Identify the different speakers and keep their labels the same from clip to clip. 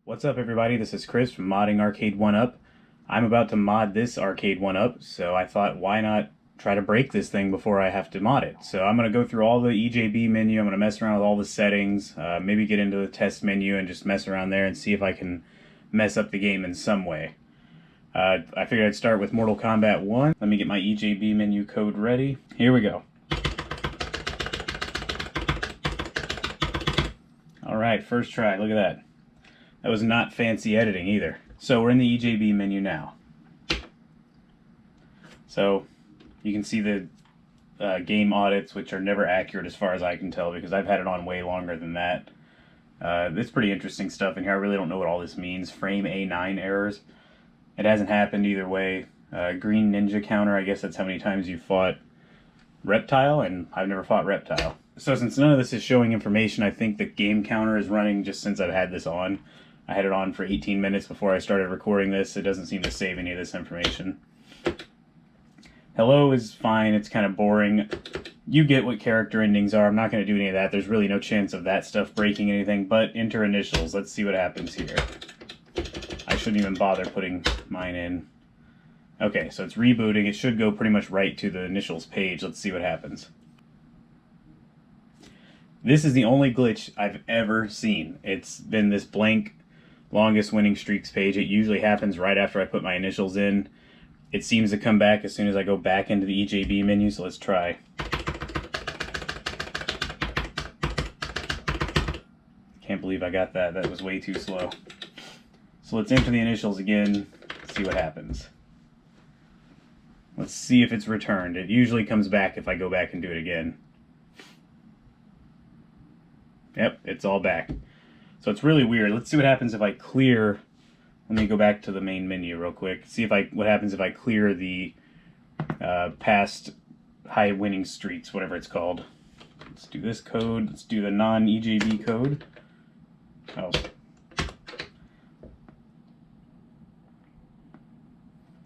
Speaker 1: What's up, everybody? This is Chris from modding Arcade1Up. I'm about to mod this Arcade1Up, so I thought, why not try to break this thing before I have to mod it? So I'm going to go through all the EJB menu, I'm going to mess around with all the settings, maybe get into the test menu and just mess around there and see if I can mess up the game in some way. I figured I'd start with Mortal Kombat 1. Let me get my EJB menu code ready. Here we go. Alright, first try, look at that. That was not fancy editing either. So we're in the EJB menu now. So you can see the game audits, which are never accurate as far as I can tell because I've had it on way longer than that. It's pretty interesting stuff in here. I really don't know what all this means. Frame A9 errors. It hasn't happened either way. Green ninja counter, I guess that's how many times you fought Reptile, and I've never fought Reptile. So since none of this is showing information, I think the game counter is running just since I've had this on. I had it on for 18 minutes before I started recording this. It doesn't seem to save any of this information. Hello is fine. It's kind of boring. You get what character endings are. I'm not going to do any of that. There's really no chance of that stuff breaking anything, but enter initials. Let's see what happens here. I shouldn't even bother putting mine in. Okay, so it's rebooting. It should go pretty much right to the initials page. Let's see what happens. This is the only glitch I've ever seen. It's been this blank longest winning streaks page. It usually happens right after I put my initials in. It seems to come back as soon as I go back into the EJB menu, so let's try. Can't believe I got that. That was way too slow. So let's enter the initials again, see what happens. Let's see if it's returned. It usually comes back if I go back and do it again. Yep, it's all back. So it's really weird. Let's see what happens if I clear. Let me go back to the main menu real quick. See if what happens if I clear the past high winning streaks, whatever it's called. Let's do this code. Let's do the non-EJB code. Oh.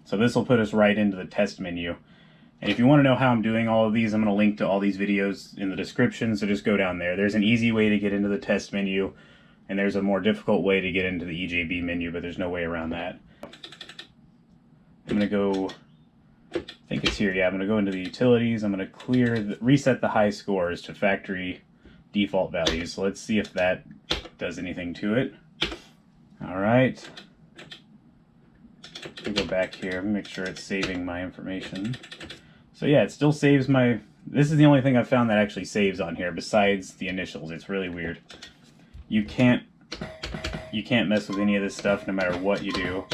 Speaker 1: So this will put us right into the test menu. And if you want to know how I'm doing all of these, I'm going to link to all these videos in the description, so just go down there. There's an easy way to get into the test menu, and there's a more difficult way to get into the EJB menu, but there's no way around that. I'm going to go, I think it's here, yeah, I'm going to go into the utilities. I'm going to reset the high scores to factory default values. So let's see if that does anything to it. All right. Let me go back here and make sure it's saving my information. So yeah, it still saves my... This is the only thing I've found that actually saves on here besides the initials. It's really weird. You can't mess with any of this stuff no matter what you do.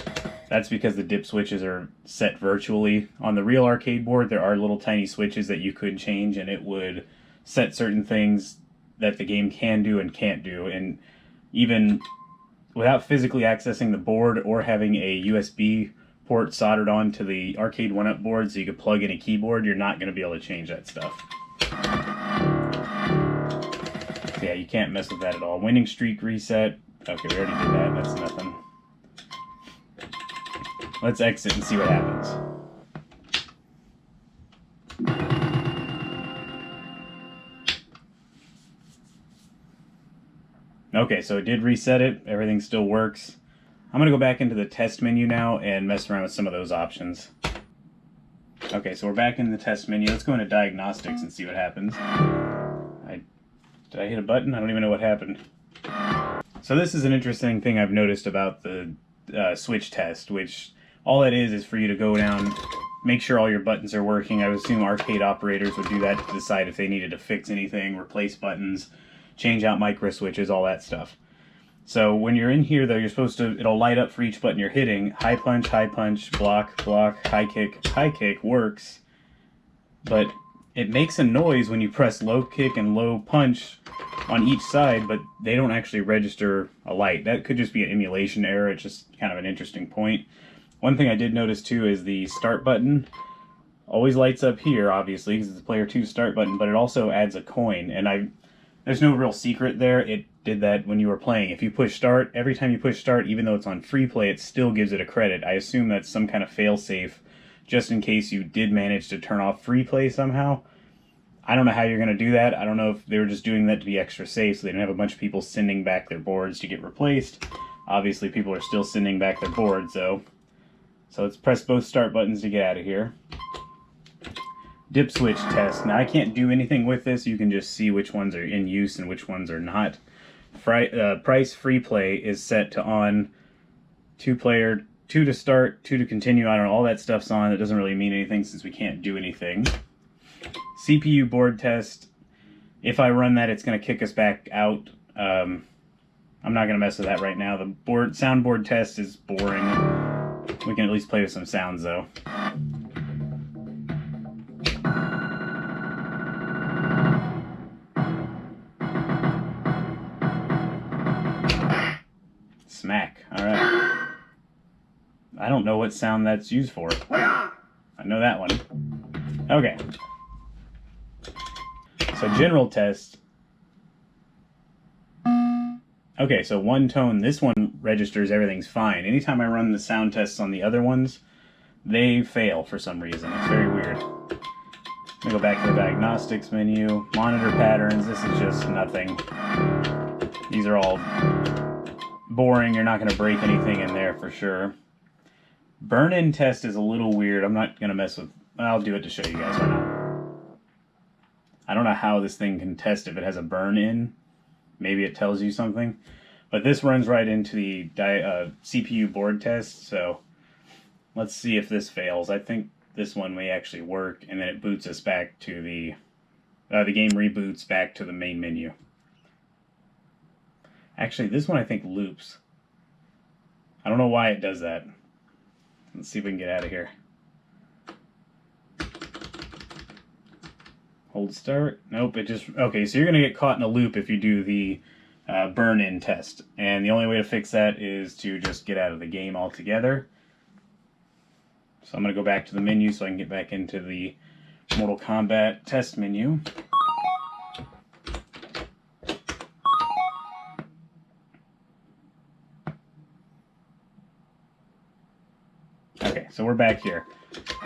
Speaker 1: That's because the dip switches are set virtually. On the real arcade board, there are little tiny switches that you could change, and it would set certain things that the game can do and can't do. And even without physically accessing the board or having a USB port soldered onto the Arcade1Up board so you could plug in a keyboard, you're not going to be able to change that stuff. So yeah, you can't mess with that at all. Winning streak reset. Okay, we already did that. That's nothing. Let's exit and see what happens. Okay, so it did reset it. Everything still works. I'm going to go back into the test menu now and mess around with some of those options. Okay, so we're back in the test menu. Let's go into diagnostics and see what happens. Did I hit a button? I don't even know what happened. So this is an interesting thing I've noticed about the switch test, which all it is for you to go down, make sure all your buttons are working. I would assume arcade operators would do that to decide if they needed to fix anything, replace buttons, change out micro switches, all that stuff. So when you're in here, though, you're supposed to, it'll light up for each button you're hitting. High punch, block, block, high kick works. But it makes a noise when you press low kick and low punch on each side, but they don't actually register a light. That could just be an emulation error. It's just kind of an interesting point. One thing I did notice, too, is the start button always lights up here, obviously, because it's the player 2 start button, but it also adds a coin. And there's no real secret there. It did that when you were playing. If you push start, every time you push start, even though it's on free play, it still gives it a credit. I assume that's some kind of fail-safe, just in case you did manage to turn off free play somehow. I don't know how you're going to do that. I don't know if they were just doing that to be extra safe so they didn't have a bunch of people sending back their boards to get replaced. Obviously, people are still sending back their boards, though. So let's press both start buttons to get out of here. Dip switch test. Now, I can't do anything with this. You can just see which ones are in use and which ones are not. Price free play is set to on. 2-player, 2 to start, 2 to continue. I don't know, all that stuff's on. It doesn't really mean anything since we can't do anything. CPU board test. If I run that, it's going to kick us back out. I'm not going to mess with that right now. The soundboard test is boring. We can at least play with some sounds, though. Smack. All right. I don't know what sound that's used for. I know that one. Okay. So general test. Okay, so one tone. This one registers everything's fine. Anytime I run the sound tests on the other ones, they fail for some reason. It's very weird. I'm gonna go back to the diagnostics menu. Monitor patterns. This is just nothing. These are all boring. You're not going to break anything in there for sure. Burn-in test is a little weird. I'm not going to mess with... I'll do it to show you guys. Why not? I don't know how this thing can test if it has a burn-in. Maybe it tells you something. But this runs right into the CPU board test, so let's see if this fails. I think this one may actually work, and then it boots us back to the game reboots back to the main menu. Actually, this one I think loops. I don't know why it does that. Let's see if we can get out of here. Hold start. Nope, it just... Okay, so you're going to get caught in a loop if you do the burn-in test. And the only way to fix that is to just get out of the game altogether. So I'm going to go back to the menu so I can get back into the Mortal Kombat test menu. Okay, so we're back here.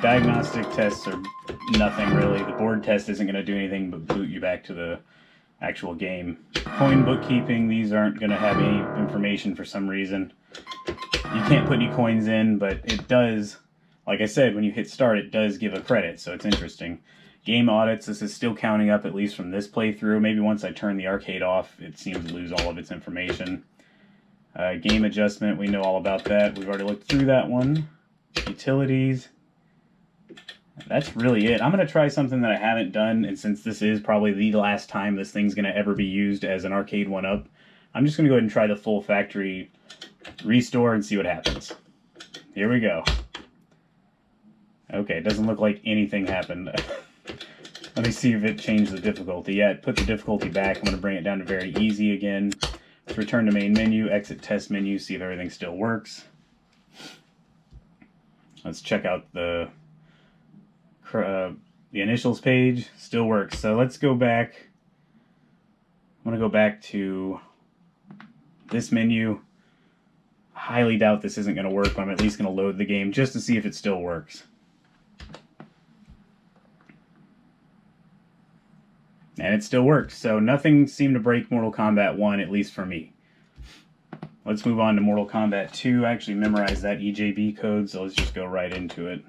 Speaker 1: Diagnostic tests are nothing really. The board test isn't going to do anything but boot you back to the actual game. Coin bookkeeping, these aren't going to have any information for some reason. You can't put any coins in, but it does, like I said, when you hit start, it does give a credit, so it's interesting. Game audits, this is still counting up, at least from this playthrough. Maybe once I turn the arcade off, it seems to lose all of its information. Game adjustment, we know all about that. We've already looked through that one. Utilities. That's really it. I'm going to try something that I haven't done, and since this is probably the last time this thing's going to ever be used as an Arcade1Up, I'm just going to go ahead and try the full factory restore and see what happens. Here we go. Okay, it doesn't look like anything happened. Let me see if it changed the difficulty. Yeah, it put the difficulty back. I'm going to bring it down to very easy again. Let's return to main menu, exit test menu, see if everything still works. Let's check out the initials page. Still works. So let's go back. I'm going to go back to this menu. I highly doubt this isn't going to work, but I'm at least going to load the game just to see if it still works. And it still works. So nothing seemed to break Mortal Kombat 1, at least for me. Let's move on to Mortal Kombat 2. I actually memorized that EJB code, so let's just go right into it.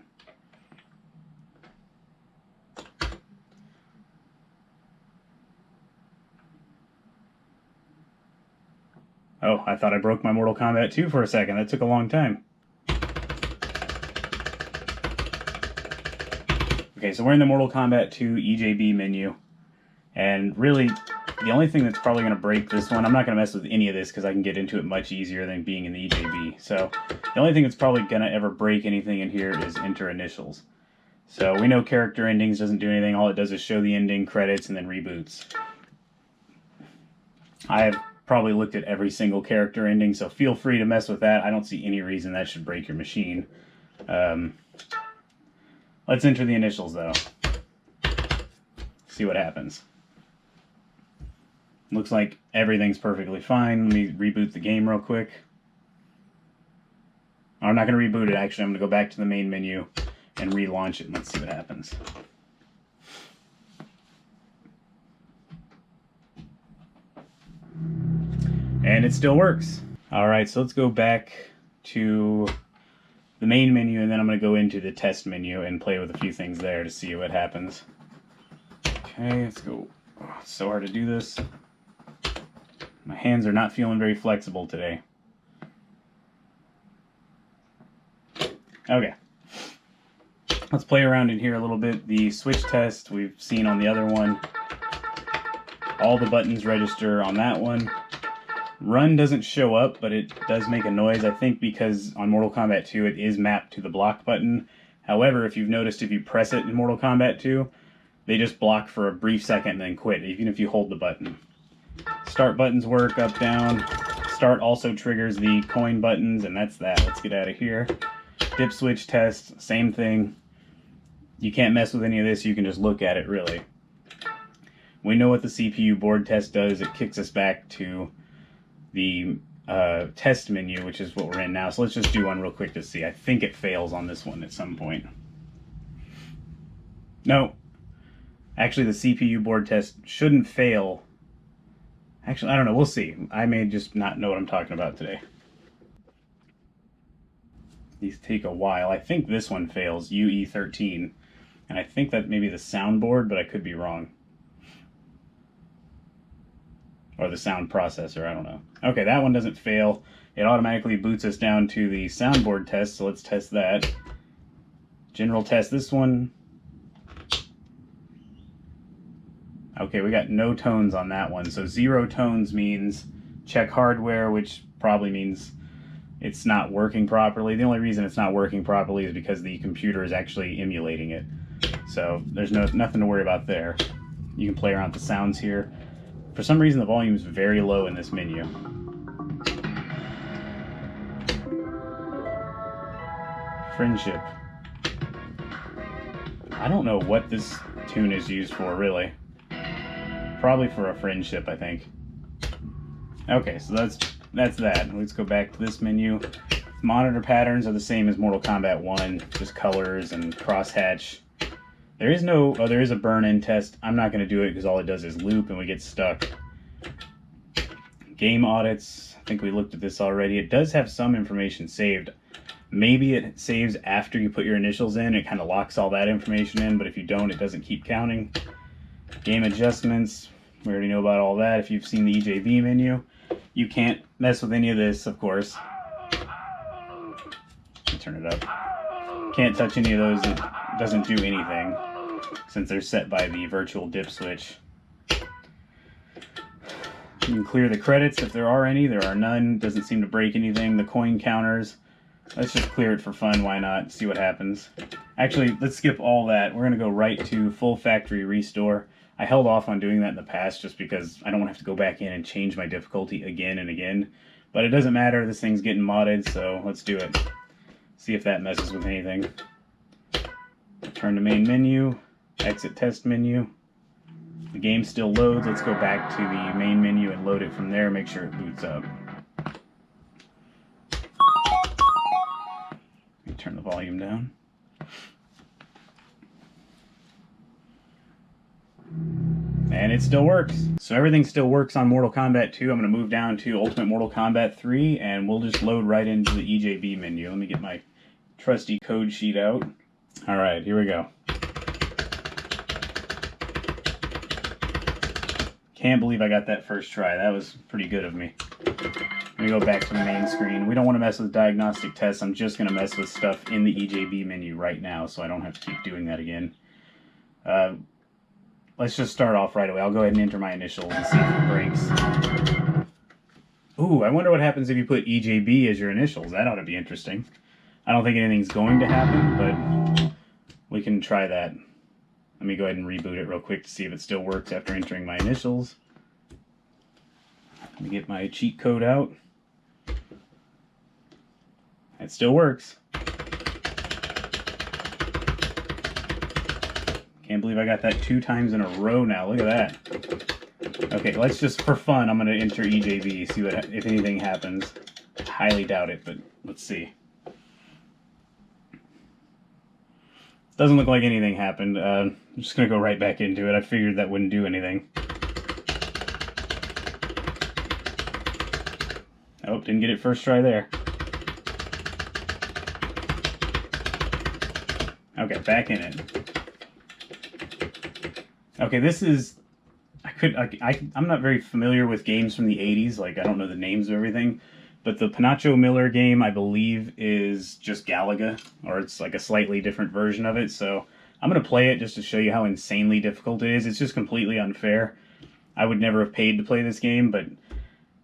Speaker 1: Oh, I thought I broke my Mortal Kombat 2 for a second. That took a long time. Okay, so we're in the Mortal Kombat 2 EJB menu. And really, the only thing that's probably going to break this one, I'm not going to mess with any of this because I can get into it much easier than being in the EJB. So the only thing that's probably going to ever break anything in here is enter initials. So we know character endings doesn't do anything. All it does is show the ending, credits, and then reboots. I have probably looked at every single character ending, so feel free to mess with that. I don't see any reason that should break your machine. Let's enter the initials, though. See what happens. Looks like everything's perfectly fine. Let me reboot the game real quick. I'm not going to reboot it, actually. I'm going to go back to the main menu and relaunch it, and let's see what happens. And it still works. Alright, so let's go back to the main menu, and then I'm going to go into the test menu and play with a few things there to see what happens. Okay, let's go. Oh, it's so hard to do this. My hands are not feeling very flexible today. Okay. Let's play around in here a little bit. The switch test we've seen on the other one. All the buttons register on that one. Run doesn't show up, but it does make a noise, I think because on Mortal Kombat 2 it is mapped to the block button. However, if you've noticed, if you press it in Mortal Kombat 2, they just block for a brief second and then quit, even if you hold the button. Start buttons work, up, down. Start also triggers the coin buttons, and that's that. Let's get out of here. Dip switch test, same thing. You can't mess with any of this, you can just look at it, really. We know what the CPU board test does. It kicks us back to the test menu, which is what we're in now. So let's just do one real quick to see. I think it fails on this one at some point. No. Actually, the CPU board test shouldn't fail. Actually, I don't know. We'll see. I may just not know what I'm talking about today. These take a while. I think this one fails, UE13. And I think that may be the soundboard, but I could be wrong. Or the sound processor, I don't know. Okay, that one doesn't fail. It automatically boots us down to the soundboard test, so let's test that. General test this one. Okay, we got no tones on that one. So 0 tones means check hardware, which probably means it's not working properly. The only reason it's not working properly is because the computer is actually emulating it. So there's nothing to worry about there. You can play around with the sounds here. For some reason, the volume is very low in this menu. Friendship. I don't know what this tune is used for, really. Probably for a friendship, I think. Okay, so that's that. Let's go back to this menu. Monitor patterns are the same as Mortal Kombat 1, just colors and crosshatch. There is no, oh, there is a burn-in test. I'm not going to do it because all it does is loop and we get stuck. Game audits, I think we looked at this already. It does have some information saved. Maybe it saves after you put your initials in. It kind of locks all that information in, but if you don't, it doesn't keep counting. Game adjustments, we already know about all that. If you've seen the EJB menu, you can't mess with any of this, of course. Turn it up. Can't touch any of those. It doesn't do anything since they're set by the virtual dip switch. You can clear the credits if there are any. There are none. Doesn't seem to break anything. The coin counters. Let's just clear it for fun. Why not? See what happens. Actually, let's skip all that. We're going to go right to full factory restore. I held off on doing that in the past just because I don't want to have to go back in and change my difficulty again and again. But it doesn't matter. This thing's getting modded, so let's do it. See if that messes with anything. Return to main menu. Exit test menu. The game still loads. Let's go back to the main menu and load it from there. Make sure it boots up. Let me turn the volume down. And it still works. So everything still works on Mortal Kombat 2. I'm going to move down to Ultimate Mortal Kombat 3 and we'll just load right into the EJB menu. Let me get my trusty code sheet out. Alright, here we go. Can't believe I got that first try. That was pretty good of me. Let me go back to the main screen. We don't want to mess with diagnostic tests. I'm just going to mess with stuff in the EJB menu right now so I don't have to keep doing that again. Let's just start off right away. I'll go ahead and enter my initials and see if it breaks. Ooh, I wonder what happens if you put EJB as your initials. That ought to be interesting. I don't think anything's going to happen, but we can try that. Let me go ahead and reboot it real quick to see if it still works after entering my initials. Let me get my cheat code out. It still works. Can't believe I got that 2 times in a row now. Look at that. Okay, let's just, for fun, I'm going to enter EJB, see what if anything happens. I highly doubt it, but let's see. Doesn't look like anything happened. I'm just going to go right back into it. I figured that wouldn't do anything. Oh, didn't get it first try there. Okay, back in it. Okay, this is... I'm not very familiar with games from the 80s. Like, I don't know the names of everything. But the Pancho Miller game, I believe, is just Galaga. Or it's like a slightly different version of it. So I'm going to play it just to show you how insanely difficult it is. It's just completely unfair. I would never have paid to play this game, but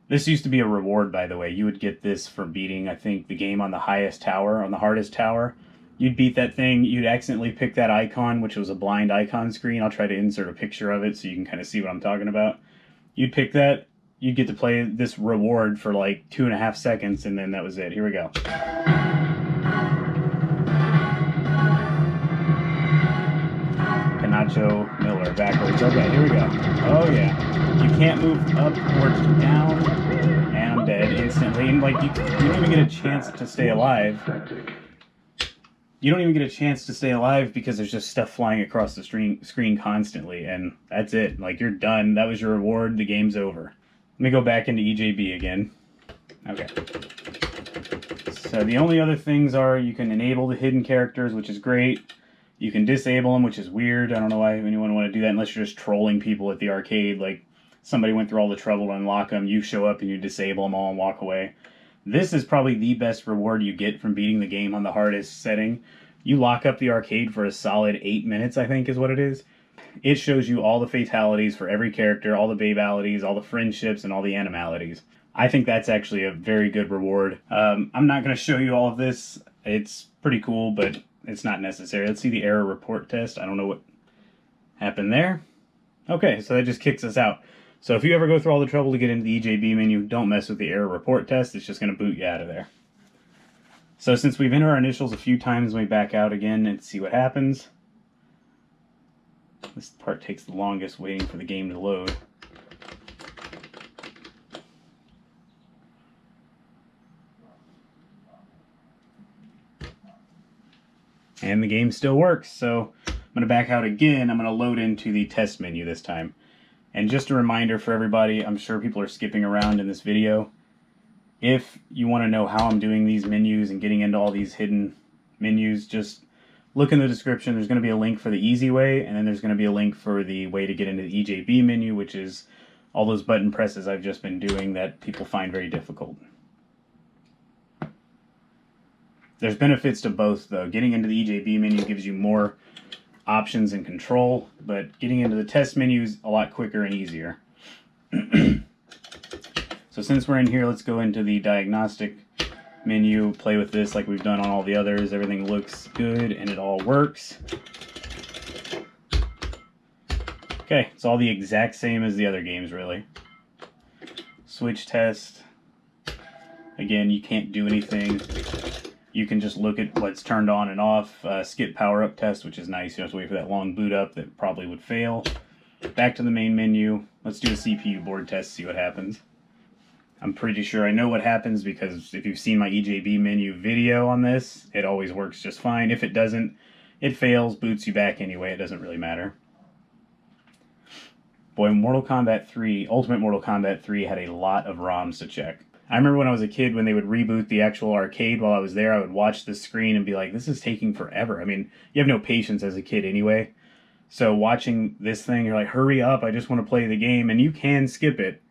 Speaker 1: this used to be a reward, by the way. You would get this for beating, I think, the game on the highest tower, on the hardest tower. You'd beat that thing, you'd accidentally pick that icon, which was a blind icon screen. I'll try to insert a picture of it so you can kind of see what I'm talking about. You'd pick that, you'd get to play this reward for like 2.5 seconds, and then that was it. Here we go. Pancho Miller, backwards. Okay, here we go. Oh yeah. You can't move up or down, and I'm dead instantly. And like, you don't even get a chance to stay alive. You don't even get a chance to stay alive because there's just stuff flying across the screen constantly, and that's it. Like, you're done. That was your reward. The game's over. Let me go back into EJB again. Okay. So the only other things are you can enable the hidden characters, which is great. You can disable them, which is weird. I don't know why anyone would want to do that unless you're just trolling people at the arcade. Like, somebody went through all the trouble to unlock them. You show up and you disable them all and walk away. This is probably the best reward you get from beating the game on the hardest setting. You lock up the arcade for a solid 8 minutes, I think is what it is. It shows you all the fatalities for every character, all the babalities, all the friendships, and all the animalities. I think that's actually a very good reward. I'm not going to show you all of this. It's pretty cool, but it's not necessary. Let's see the error report test. I don't know what happened there. Okay, so that just kicks us out. So if you ever go through all the trouble to get into the EJB menu, don't mess with the error report test. It's just going to boot you out of there. So since we've entered our initials a few times, we back out again and see what happens. This part takes the longest, waiting for the game to load. And the game still works, so I'm going to back out again. I'm going to load into the test menu this time. And just a reminder for everybody, I'm sure people are skipping around in this video. If you want to know how I'm doing these menus and getting into all these hidden menus, just look in the description. There's going to be a link for the easy way, and then there's going to be a link for the way to get into the EJB menu, which is all those button presses I've just been doing that people find very difficult. There's benefits to both, though. Getting into the EJB menu gives you more options and control, but getting into the test menu is a lot quicker and easier. So since we're in here, let's go into the diagnostic menu, play with this like we've done on all the others. Everything looks good and it all works. Okay, it's all the exact same as the other games, really. Switch test. Again, you can't do anything. You can just look at what's turned on and off. Skip power-up test, which is nice. You have to wait for that long boot up that probably would fail. Back to the main menu. Let's do a CPU board test, see what happens. I'm pretty sure I know what happens because if you've seen my EJB menu video on this, it always works just fine. If it doesn't, it fails, boots you back anyway. It doesn't really matter. Boy, Mortal Kombat 3, Ultimate Mortal Kombat 3 had a lot of ROMs to check. I remember when I was a kid, when they would reboot the actual arcade while I was there, I would watch the screen and be like, this is taking forever. I mean, you have no patience as a kid anyway. So watching this thing, you're like, hurry up, I just want to play the game. And you can skip it,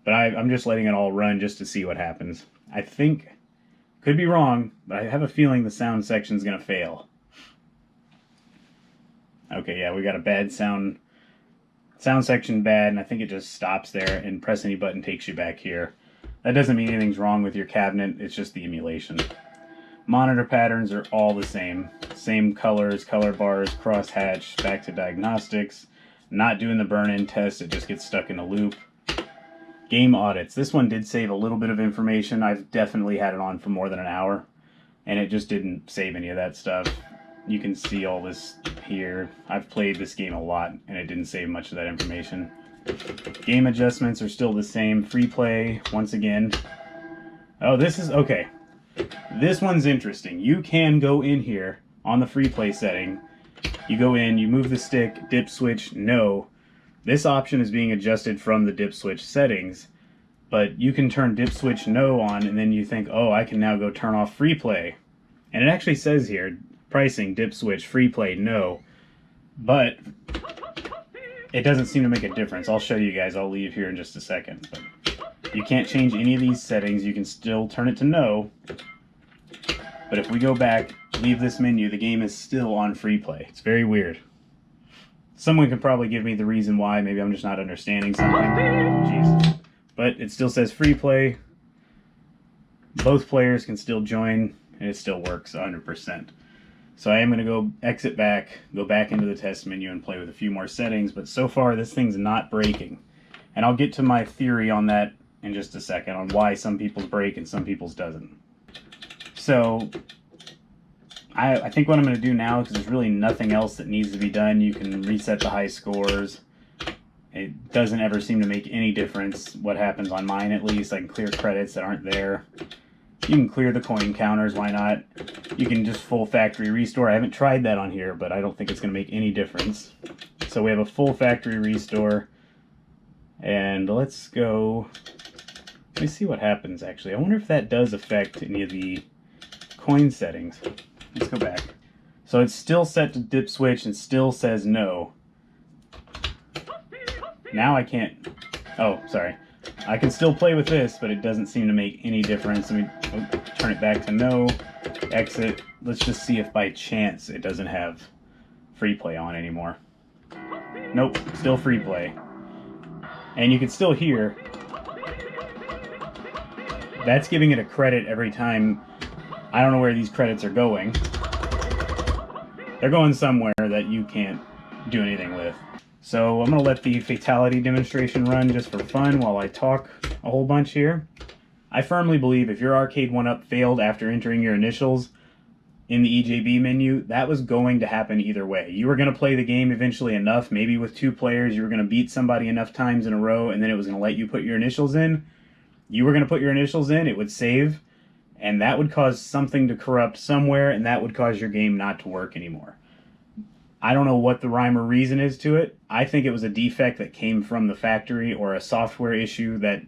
Speaker 1: but I'm just letting it all run just to see what happens. I think, could be wrong, but I have a feeling the sound section's going to fail. Okay, yeah, we got a bad sound section bad, and I think it just stops there, and press any button takes you back here. That doesn't mean anything's wrong with your cabinet, it's just the emulation. Monitor patterns are all the same. Same colors, color bars, crosshatch, back to diagnostics. Not doing the burn-in test, it just gets stuck in a loop. Game audits. This one did save a little bit of information. I've definitely had it on for more than an hour, and it just didn't save any of that stuff. You can see all this here. I've played this game a lot, and it didn't save much of that information. Game adjustments are still the same. Free play, once again. Oh, this is, okay. This one's interesting. You can go in here on the free play setting. You go in, you move the stick, dip switch, no. This option is being adjusted from the dip switch settings. But you can turn dip switch no on, and then you think, oh, I can now go turn off free play. And it actually says here, pricing, dip switch, free play, no. But it doesn't seem to make a difference. I'll show you guys. I'll leave here in just a second. But you can't change any of these settings. You can still turn it to no. But if we go back, leave this menu, the game is still on free play. It's very weird. Someone could probably give me the reason why. Maybe I'm just not understanding something. Jeez. But it still says free play. Both players can still join, and it still works 100%. So I am going to go exit back, go back into the test menu and play with a few more settings, but so far this thing's not breaking. And I'll get to my theory on that in just a second, on why some people's break and some people's doesn't. So I think what I'm going to do now, because there's really nothing else that needs to be done, you can reset the high scores. It doesn't ever seem to make any difference what happens on mine, at least. I can clear credits that aren't there. You can clear the coin counters, why not? You can just full factory restore. I haven't tried that on here, but I don't think it's going to make any difference. So we have a full factory restore. And let's go... Let me see what happens, actually. I wonder if that does affect any of the coin settings. Let's go back. So it's still set to dip switch and still says no. Now I can't... Oh, sorry. I can still play with this, but it doesn't seem to make any difference. Let me turn it back to no, exit. Let's just see if by chance it doesn't have free play on anymore. Nope, still free play. And you can still hear that's giving it a credit every time. I don't know where these credits are going. They're going somewhere that you can't do anything with. So I'm going to let the fatality demonstration run just for fun while I talk a whole bunch here. I firmly believe if your Arcade1Up failed after entering your initials in the EJB menu, that was going to happen either way. You were going to play the game eventually enough, maybe with 2 players, you were going to beat somebody enough times in a row, and then it was going to let you put your initials in. You were going to put your initials in, it would save, and that would cause something to corrupt somewhere, and that would cause your game not to work anymore. I don't know what the rhyme or reason is to it. I think it was a defect that came from the factory or a software issue that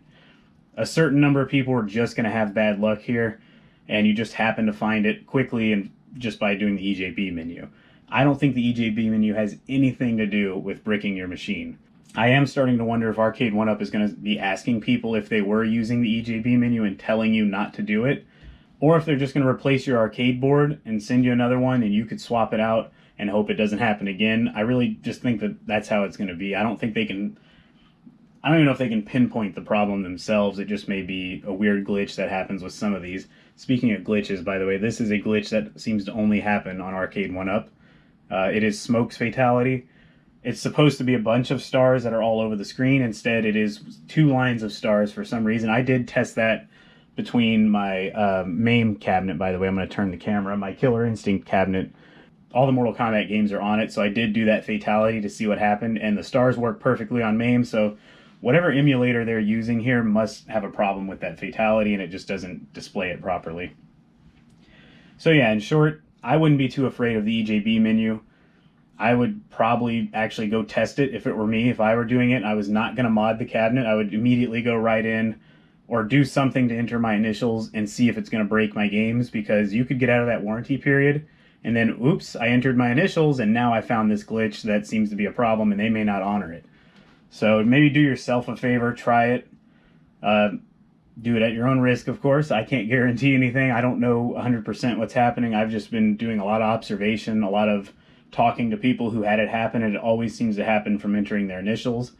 Speaker 1: a certain number of people were just going to have bad luck here, and you just happen to find it quickly and just by doing the EJB menu. I don't think the EJB menu has anything to do with bricking your machine. I am starting to wonder if Arcade1Up is going to be asking people if they were using the EJB menu and telling you not to do it, or if they're just going to replace your arcade board and send you another one and you could swap it out and hope it doesn't happen again. I really just think that that's how it's going to be. I don't even know if they can pinpoint the problem themselves. It just may be a weird glitch that happens with some of these. Speaking of glitches, by the way, this is a glitch that seems to only happen on Arcade1Up. It is Smoke's fatality. It's supposed to be a bunch of stars that are all over the screen. Instead, it is 2 lines of stars for some reason. I did test that between my MAME cabinet, by the way. I'm going to turn the camera. My Killer Instinct cabinet. All the Mortal Kombat games are on it, so I did do that fatality to see what happened, and the stars work perfectly on MAME, so whatever emulator they're using here must have a problem with that fatality, and it just doesn't display it properly. So yeah, in short, I wouldn't be too afraid of the EJB menu. I would probably actually go test it if it were me. If I were doing it, I was not going to mod the cabinet. I would immediately go right in or do something to enter my initials and see if it's going to break my games, because you could get out of that warranty period and then, oops, I entered my initials, and now I found this glitch that seems to be a problem, and they may not honor it. So maybe do yourself a favor, try it. Do it at your own risk, of course. I can't guarantee anything. I don't know 100% what's happening. I've just been doing a lot of observation, a lot of talking to people who had it happen, and it always seems to happen from entering their initials.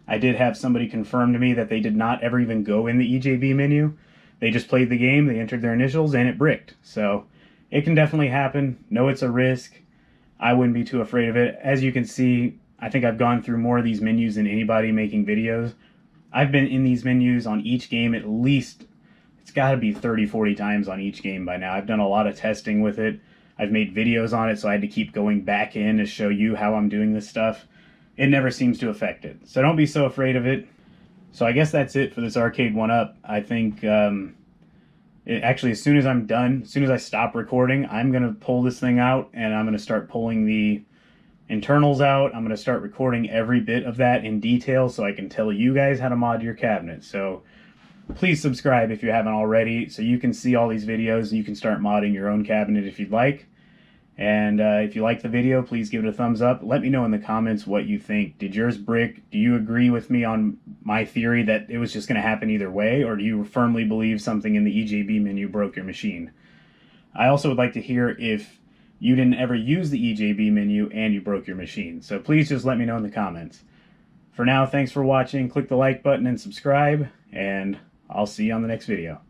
Speaker 1: I did have somebody confirm to me that they did not ever even go in the EJB menu. They just played the game, they entered their initials, and it bricked. So it can definitely happen. No, it's a risk. I wouldn't be too afraid of it. As you can see, I think I've gone through more of these menus than anybody making videos. I've been in these menus on each game at least, it's got to be 30, 40 times on each game by now. I've done a lot of testing with it. I've made videos on it, so I had to keep going back in to show you how I'm doing this stuff. It never seems to affect it. So don't be so afraid of it. So I guess that's it for this Arcade1Up. I think actually, as soon as I'm done, as soon as I stop recording, I'm going to pull this thing out, and I'm going to start pulling the internals out. I'm going to start recording every bit of that in detail so I can tell you guys how to mod your cabinet. So Please subscribe if you haven't already, so you can see all these videos and you can start modding your own cabinet if you'd like. And if you like the video, please give it a thumbs up. Let me know in the comments what you think. Did yours brick? Do you agree with me on my theory that it was just going to happen either way? Or do you firmly believe something in the EJB menu broke your machine? I also would like to hear if you didn't ever use the EJB menu and you broke your machine. So please just let me know in the comments. For now, thanks for watching. Click the like button and subscribe, and I'll see you on the next video.